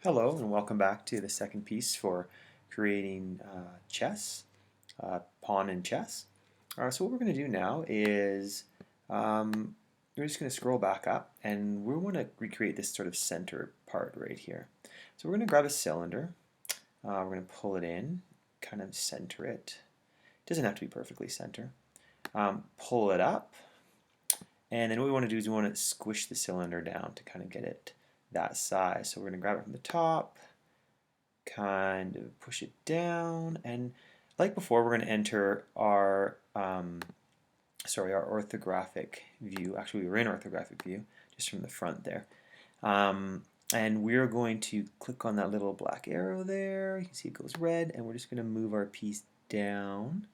Hello and welcome back to the second piece for creating chess, pawn in chess. So what we're going to do now is we're just going to scroll back up and we want to recreate this sort of center part right here. So we're going to grab a cylinder, we're going to pull it in, kind of center it. It doesn't have to be perfectly center. Pull it up, and then what we want to do is we want to squish the cylinder down to kind of get it that size. So we're going to grab it from the top, kind of push it down, and like before we're going to enter our orthographic view. Actually, we were in orthographic view just from the front there. And we're going to click on that little black arrow there. You can see it goes red, and we're just going to move our piece down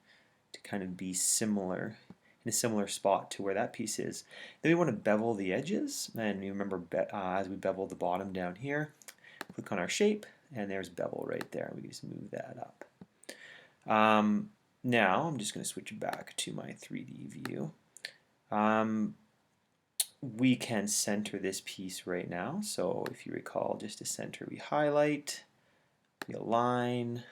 to kind of be similar, in a similar spot to where that piece is. Then we want to bevel the edges, and you remember as we bevel the bottom down here, click on our shape, and there's bevel right there. We can just move that up. Now I'm just going to switch back to my 3D view. We can center this piece right now. So if you recall, just to center, we highlight, we align,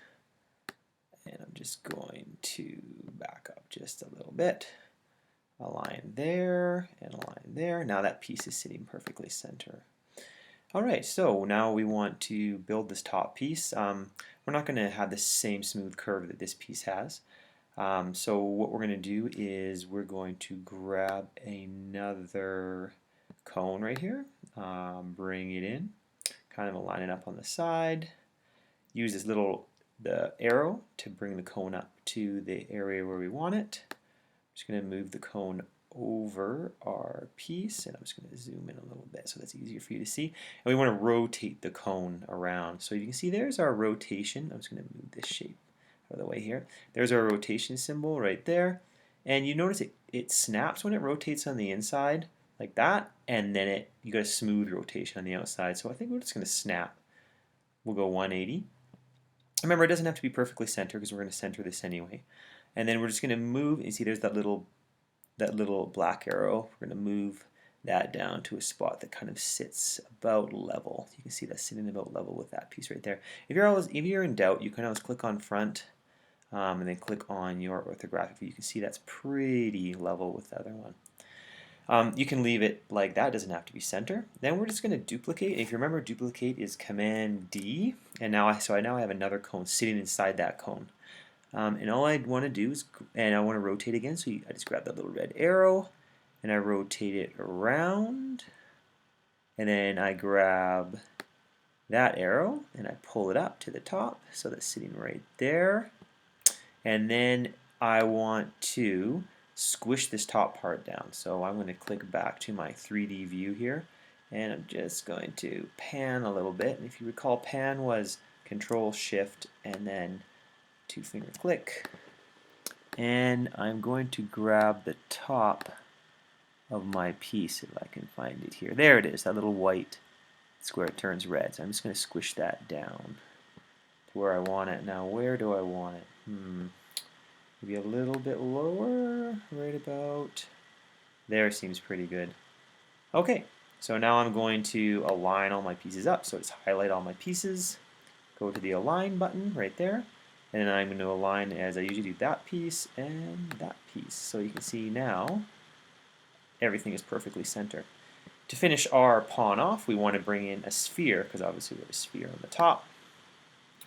and I'm just going to back up just a little bit. Align there and align there. Now that piece is sitting perfectly center. Alright, so now we want to build this top piece. We're not going to have the same smooth curve that this piece has. So what we're going to do is we're going to grab another cone right here, bring it in, kind of align it up on the side, use this the arrow to bring the cone up to the area where we want it. I'm just going to move the cone over our piece, and I'm just going to zoom in a little bit so that's easier for you to see. And we want to rotate the cone around. So you can see there's our rotation. I'm just going to move this shape out of the way here. There's our rotation symbol right there. And you notice it snaps when it rotates on the inside like that, and then you got a smooth rotation on the outside. So I think we're just going to snap. We'll go 180. Remember, it doesn't have to be perfectly centered because we're going to center this anyway. And then we're just going to move, you see there's that little black arrow. We're going to move that down to a spot that kind of sits about level. You can see that's sitting about level with that piece right there. If you're in doubt, you can always click on front and then click on your orthographic view. You can see that's pretty level with the other one. You can leave it like that. It doesn't have to be center. Then we're just going to duplicate. If you remember, duplicate is Command D, and now I have another cone sitting inside that cone. And all I want to do is, and I want to rotate again, so I just grab that little red arrow, and I rotate it around, and then I grab that arrow, and I pull it up to the top, so that's sitting right there. And then I want to squish this top part down, so I'm going to click back to my 3D view here, and I'm just going to pan a little bit. And if you recall, pan was Control Shift and then 2-finger click, and I'm going to grab the top of my piece if I can find it here. There it is, that little white square turns red. So I'm just going to squish that down to where I want it. Now where do I want it? Maybe a little bit lower, right about there seems pretty good. Okay, so now I'm going to align all my pieces up. So just highlight all my pieces, go to the align button right there, and then I'm going to align as I usually do that piece and that piece. So you can see now everything is perfectly centered. To finish our pawn off, we want to bring in a sphere, because obviously we have a sphere on the top.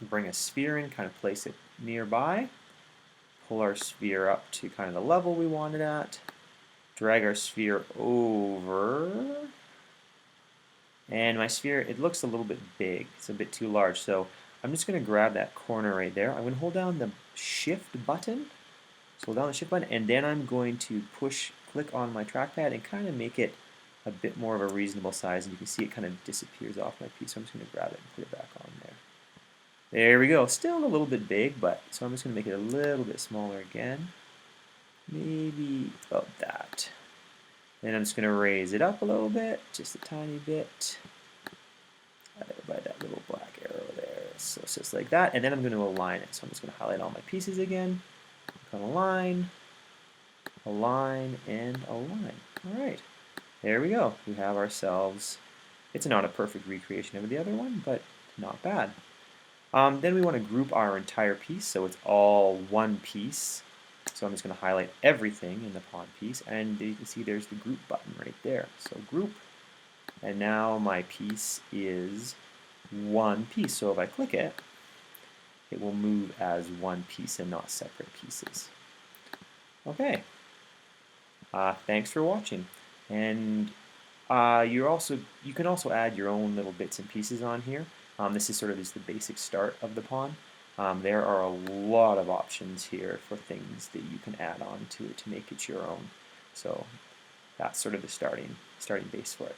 Bring a sphere in, kind of place it nearby. Pull our sphere up to kind of the level we want it at. Drag our sphere over. And my sphere, it looks a little bit big. It's a bit too large. So I'm just going to grab that corner right there. I'm going to hold down the Shift button. So hold down the Shift button, and then I'm going to click on my trackpad and kind of make it a bit more of a reasonable size. And you can see it kind of disappears off my piece. So I'm just going to grab it and put it back on there. There we go. Still a little bit big, but so I'm just going to make it a little bit smaller again. Maybe about that. Then I'm just going to raise it up a little bit, just a tiny bit. By that little black arrow there. So it's just like that. And then I'm going to align it. So I'm just going to highlight all my pieces again. Click on align, align, and align. Alright. There we go. We have ourselves It's not a perfect recreation of the other one, but not bad. Then we want to group our entire piece so it's all one piece. So I'm just going to highlight everything in the pawn piece, and you can see there's the group button right there. So group, and now my piece is one piece. So if I click it, it will move as one piece and not separate pieces. Okay. Thanks for watching, and you can also add your own little bits and pieces on here. This is sort of just the basic start of the pawn. There are a lot of options here for things that you can add on to it to make it your own. So that's sort of the starting base for it.